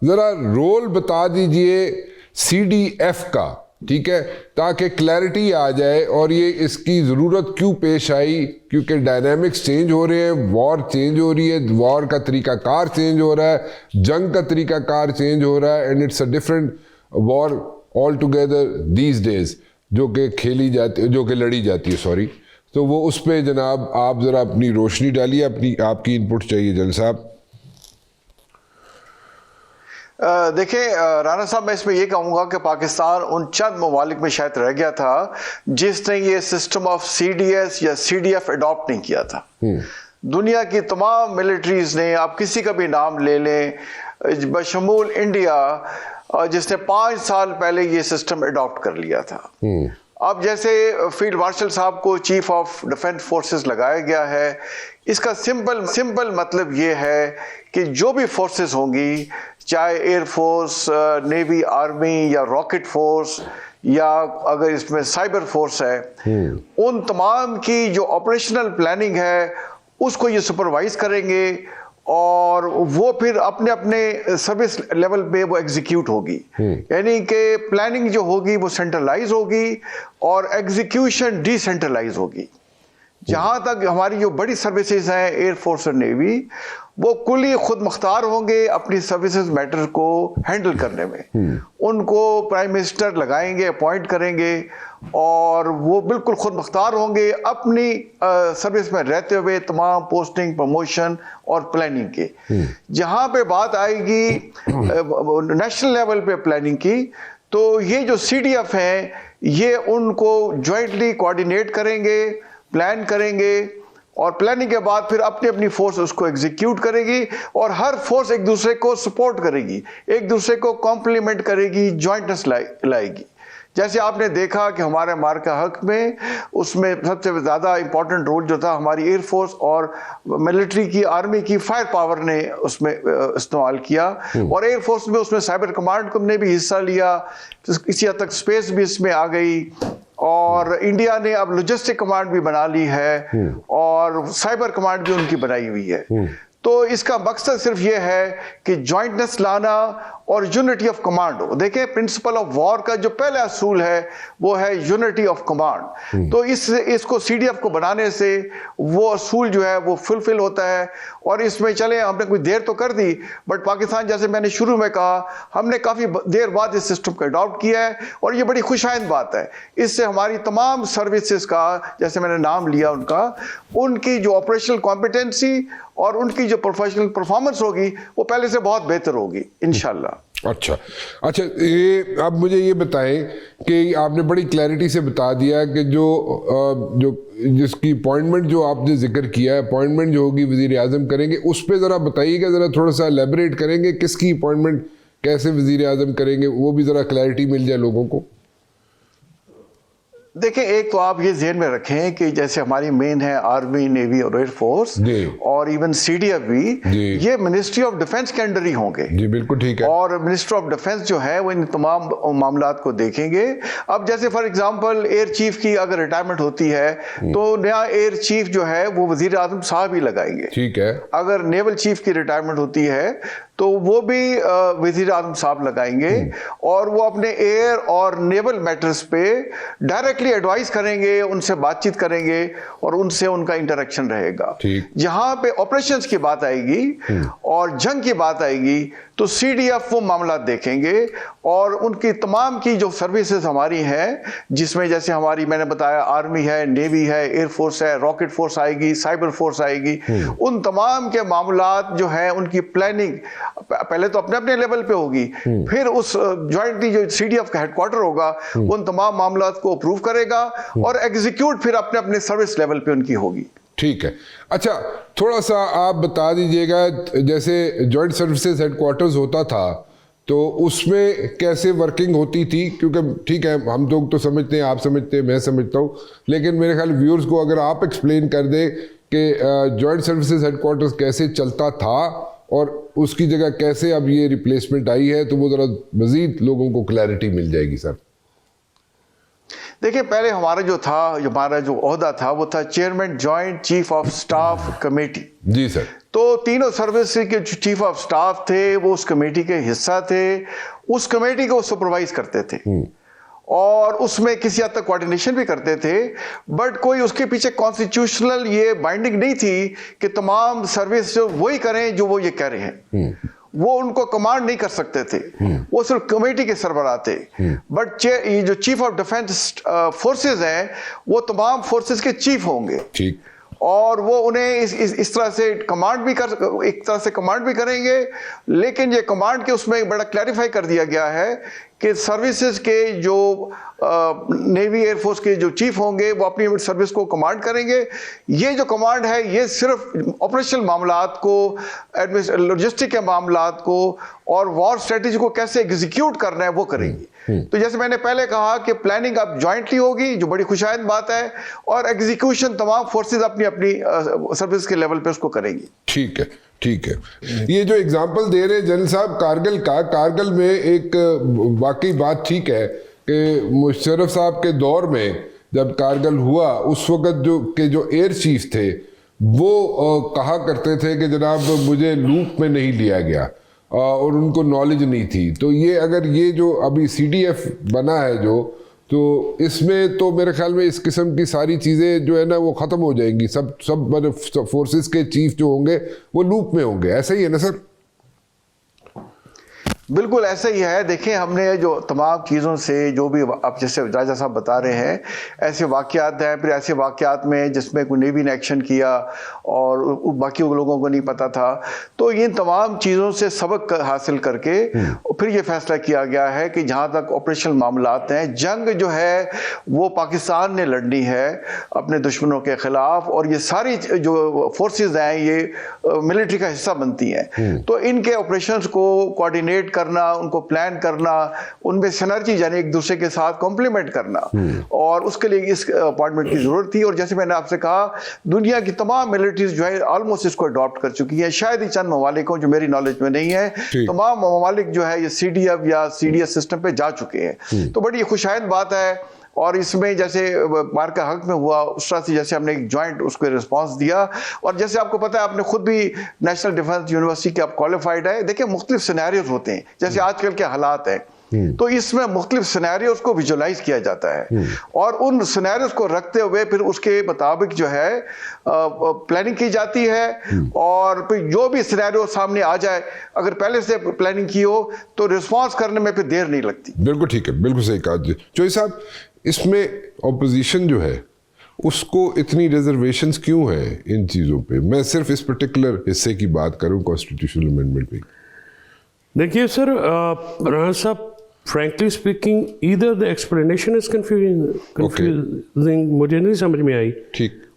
जरा रोल बता दीजिए CDF का, ठीक है, ताकि क्लैरिटी आ जाए और ये इसकी ज़रूरत क्यों पेश आई, क्योंकि डायनामिक्स चेंज हो रहे हैं, वॉर चेंज हो रही है, वॉर का तरीकाकार चेंज हो रहा है, जंग का तरीकाकार चेंज हो रहा है, and it's a different war all together these days जो कि खेली जाती, जो कि लड़ी जाती है, सॉरी। तो वो उस पर जनाब आप ज़रा अपनी रोशनी डालिए, आपकी इनपुट चाहिए जन साहब। देखिए राना साहब, मैं इसमें यह कहूंगा कि पाकिस्तान उन चंद ममालिक में शायद रह गया था जिसने ये सिस्टम ऑफ CDS या CDF अडॉप्ट नहीं किया था। दुनिया की तमाम मिलिट्रीज ने, आप किसी का भी नाम ले लें, बशमूल इंडिया, जिसने 5 साल पहले ये सिस्टम अडॉप्ट कर लिया था। अब जैसे फील्ड मार्शल साहब को चीफ ऑफ डिफेंस फोर्सेस लगाया गया है, इसका सिंपल मतलब ये है कि जो भी फोर्सेस होंगी, चाहे एयरफोर्स, नेवी, आर्मी या रॉकेट फोर्स या अगर इसमें साइबर फोर्स है, उन तमाम की जो ऑपरेशनल प्लानिंग है उसको ये सुपरवाइज करेंगे और वो फिर अपने अपने सर्विस लेवल पे वो एग्जीक्यूट होगी। यानी कि प्लानिंग जो होगी वो सेंट्रलाइज होगी और एग्जीक्यूशन डिसेंट्रलाइज होगी। जहां तक हमारी जो बड़ी सर्विसेज हैं, एयरफोर्स और नेवी, वो कुल ही खुद मुख्तार होंगे अपनी सर्विसेज मैटर को हैंडल करने में। उनको प्राइम मिनिस्टर लगाएंगे, अपॉइंट करेंगे और वो बिल्कुल खुद मुख्तार होंगे अपनी सर्विस में रहते हुए तमाम पोस्टिंग, प्रमोशन और प्लानिंग के। जहां पे बात आएगी नेशनल लेवल पे प्लानिंग की, तो ये जो CDF हैं ये उनको ज्वाइंटली कोऑर्डिनेट करेंगे, प्लान करेंगे और प्लानिंग के बाद फिर अपनी अपनी फोर्स उसको एग्जीक्यूट करेगी और हर फोर्स एक दूसरे को सपोर्ट करेगी, एक दूसरे को कॉम्प्लीमेंट करेगी, ज्वाइंटनेस लाएगी। जैसे आपने देखा कि हमारे मार्का हक में उसमें सबसे ज़्यादा इंपॉर्टेंट रोल जो था हमारी एयरफोर्स और मिलिट्री की, आर्मी की फायर पावर ने उसमें इस्तेमाल किया और एयरफोर्स में उसमें साइबर कमांड ने भी हिस्सा लिया, किसी हद तक स्पेस भी इसमें आ गई और इंडिया ने अब लॉजिस्टिक कमांड भी बना ली है और साइबर कमांड भी उनकी बनाई हुई है। तो इसका मकसद सिर्फ ये है कि ज्वाइंटनेस लाना और यूनिटी ऑफ कमांड हो। देखिए, प्रिंसिपल ऑफ वॉर का जो पहला असूल है वो है यूनिटी ऑफ कमांड। तो इसको CDF को बनाने से वो असूल जो है वो फुलफिल होता है और इसमें चले हमने कोई देर तो कर दी, बट पाकिस्तान, जैसे मैंने शुरू में कहा, हमने काफ़ी देर बाद इस सिस्टम को अडॉप्ट किया है और ये बड़ी खुशाइंद बात है। इससे हमारी तमाम सर्विसेज का, जैसे मैंने नाम लिया उनका, उनकी जो ऑपरेशनल कॉम्पिटेंसी और उनकी जो प्रोफेशनल परफॉर्मेंस होगी वो पहले से बहुत बेहतर होगी इंशाल्लाह। अच्छा, ये अब मुझे ये बताएं कि आपने बड़ी क्लैरिटी से बता दिया कि जो जिसकी अपॉइंटमेंट जो आपने जिक्र किया है, अपॉइंटमेंट जो होगी वजीर आजम करेंगे, उस पर ज़रा बताइएगा, ज़रा थोड़ा सा एलेबरेट करेंगे, किसकी अपॉइंटमेंट कैसे वजीर आजम करेंगे, वो भी ज़रा क्लैरिटी मिल जाए लोगों को। देखिए, एक तो आप ये ज़हन में रखें कि जैसे हमारी मेन है आर्मी, नेवी और एयरफोर्स और इवन CDF भी, ये मिनिस्ट्री ऑफ डिफेंस के अंडर ही होंगे। जी बिल्कुल ठीक है। और मिनिस्टर ऑफ डिफेंस जो है वो इन तमाम मामलात को देखेंगे। अब जैसे फॉर एग्जांपल एयर चीफ की अगर रिटायरमेंट होती है तो नया एयर चीफ जो है वो वजीर आजम साहब ही लगाएंगे। ठीक है। अगर नेवल चीफ की रिटायरमेंट होती है तो वो भी वजीर आजम साहब लगाएंगे और वो अपने एयर और नेवल मैटर्स पे डायरेक्टली एडवाइस करेंगे, उनसे बातचीत करेंगे और उनसे उनका इंटरेक्शन रहेगा। जहां पे ऑपरेशंस की बात आएगी और जंग की बात आएगी तो CDF वो मामला देखेंगे और उनकी तमाम की जो सर्विसेज हमारी हैं, जिसमें जैसे हमारी मैंने बताया आर्मी है, नेवी है, एयरफोर्स है, रॉकेट फोर्स आएगी, साइबर फोर्स आएगी, उन तमाम के मामलात जो है उनकी प्लानिंग पहले तो अपने अपने लेवल पे होगी, फिर उस ज्वाइंटली जो CDF का हेडक्वार्टर होगा उन तमाम मामलात को अप्रूव करेगा और एग्जीक्यूट फिर अपने अपने सर्विस लेवल पे उनकी होगी। ठीक है। अच्छा, थोड़ा सा आप बता दीजिएगा, जैसे जॉइंट सर्विसेज हेडक्वार्टर्स होता था तो उसमें कैसे वर्किंग होती थी, क्योंकि ठीक है हम लोग तो समझते हैं, आप समझते हैं, मैं समझता हूँ, लेकिन मेरे ख्याल व्यूअर्स को अगर आप एक्सप्लेन कर दें कि जॉइंट सर्विसेज हेडक्वार्टर्स कैसे चलता था और उसकी जगह कैसे अब ये रिप्लेसमेंट आई है, तो वो ज़रा मज़ीद लोगों को क्लैरिटी मिल जाएगी सर। देखिए, पहले हमारा जो ओहदा था वो था chairman joint chief of staff committee. जी सर। तो तीनों सर्विस के जो चीफ ऑफ स्टाफ थे वो उस कमेटी के हिस्सा थे, उस कमेटी को सुपरवाइज करते थे और उसमें किसी हद तक कोऑर्डिनेशन भी करते थे, बट कोई उसके पीछे कॉन्स्टिट्यूशनल ये बाइंडिंग नहीं थी कि तमाम सर्विस वही करें जो वो ये कह रहे हैं। वो उनको कमांड नहीं कर सकते थे, वो सिर्फ कमेटी के सरबराह थे। बट ये जो चीफ ऑफ डिफेंस फोर्सेस हैं वो तमाम फोर्सेस के चीफ होंगे, ठीक, और वो उन्हें इस तरह से कमांड भी एक तरह से कमांड भी करेंगे। लेकिन ये कमांड के उसमें बड़ा क्लैरिफाई कर दिया गया है कि सर्विसेज के जो नेवी एयरफोर्स के जो चीफ होंगे वो अपनी सर्विस को कमांड करेंगे। ये जो कमांड है ये सिर्फ ऑपरेशनल मामलात को, लॉजिस्टिक के मामलात को और वॉर स्ट्रेटेजी को कैसे एग्जीक्यूट करना है वो करेंगी। तो जैसे मैंने पहले कहा कि प्लानिंग अब जॉइंटली होगी, जो बड़ी खुशाइंद बात है, और एग्जीक्यूशन तमाम फोर्सेज अपनी अपनी सर्विस के लेवल पे उसको करेंगी। ठीक है, ठीक है। ये जो एग्जाम्पल दे रहे जनरल साहब कारगिल का, कारगिल में एक वाकई बात ठीक है कि मुशर्रफ साहब के दौर में जब कारगिल हुआ उस वक़्त जो एयर चीफ थे वो कहा करते थे कि जनाब मुझे लूप में नहीं लिया गया और उनको नॉलेज नहीं थी। तो ये अगर ये जो अभी CDF बना है तो इसमें तो मेरे ख्याल में इस किस्म की सारी चीज़ें जो है ना वो ख़त्म हो जाएंगी। सब फोर्सेस के चीफ जो होंगे वो लूप में होंगे, ऐसा ही है ना सर? बिल्कुल ऐसा ही है। देखिए, हमने जो तमाम चीज़ों से जो भी आप जैसे राजा साहब बता रहे हैं, ऐसे वाक़यात हैं, फिर ऐसे वाक़यात में जिसमें कोई नेवी ने एक्शन किया और बाकी लोगों को नहीं पता था, तो इन तमाम चीज़ों से सबक हासिल करके फिर ये फैसला किया गया है कि जहाँ तक ऑपरेशनल मामलात हैं, जंग जो है वो पाकिस्तान ने लड़नी है अपने दुश्मनों के ख़िलाफ़, और ये सारी जो फोर्सेस हैं ये मिलिट्री का हिस्सा बनती हैं। तो इनके ऑपरेशंस को कोऑर्डिनेट करना, उनको प्लान करना, उनमें सिनर्जी यानी एक दूसरे के साथ कॉम्प्लीमेंट करना, और उसके लिए इस अपॉइंटमेंट की जरूरत थी। और जैसे मैंने आपसे कहा, दुनिया की तमाम मिलिट्रीज जो है ऑलमोस्ट इसको अडॉप्ट कर चुकी है। शायद ही चंद ममालिक हो जो मेरी नॉलेज में नहीं है, तमाम ममालिक जो है ये CDF या CDS सिस्टम पे जा चुके हैं। तो बड़ी खुशाइंद बात है। और इसमें जैसे मार का हक में हुआ उस तरह से जैसे हमने एक जॉइंट उसको रिस्पांस दिया, और जैसे आपको पता है, आपने खुद भी नेशनल डिफेंस यूनिवर्सिटी के आप क्वालिफाइड है। देखिए, मुख्तलिफ सिनेरियोज होते हैं, जैसे आजकल के हालात हैं, तो इसमें मुख्तलिफ सिनेरियोज को विजुलाइज किया जाता है और उन सिनेरियोज को रखते हुए फिर उसके मुताबिक जो है प्लानिंग की जाती है। और फिर जो भी सिनेरियो सामने आ जाए, अगर पहले से प्लानिंग की हो तो रिस्पांस करने में फिर देर नहीं लगती। बिल्कुल ठीक है, बिल्कुल सही कहा चौधरी साहब। इसमें ऑपोजिशन जो है उसको इतनी रिजर्वेशंस क्यों है इन चीज़ों पे? मैं सिर्फ इस पर्टिकुलर हिस्से की बात करूं कॉन्स्टिट्यूशनल अमेंडमेंट पे। देखिए सर, राणा साहब, frankly speaking, either the explanation is confusing, मुझे नहीं समझ में आई, ठीक,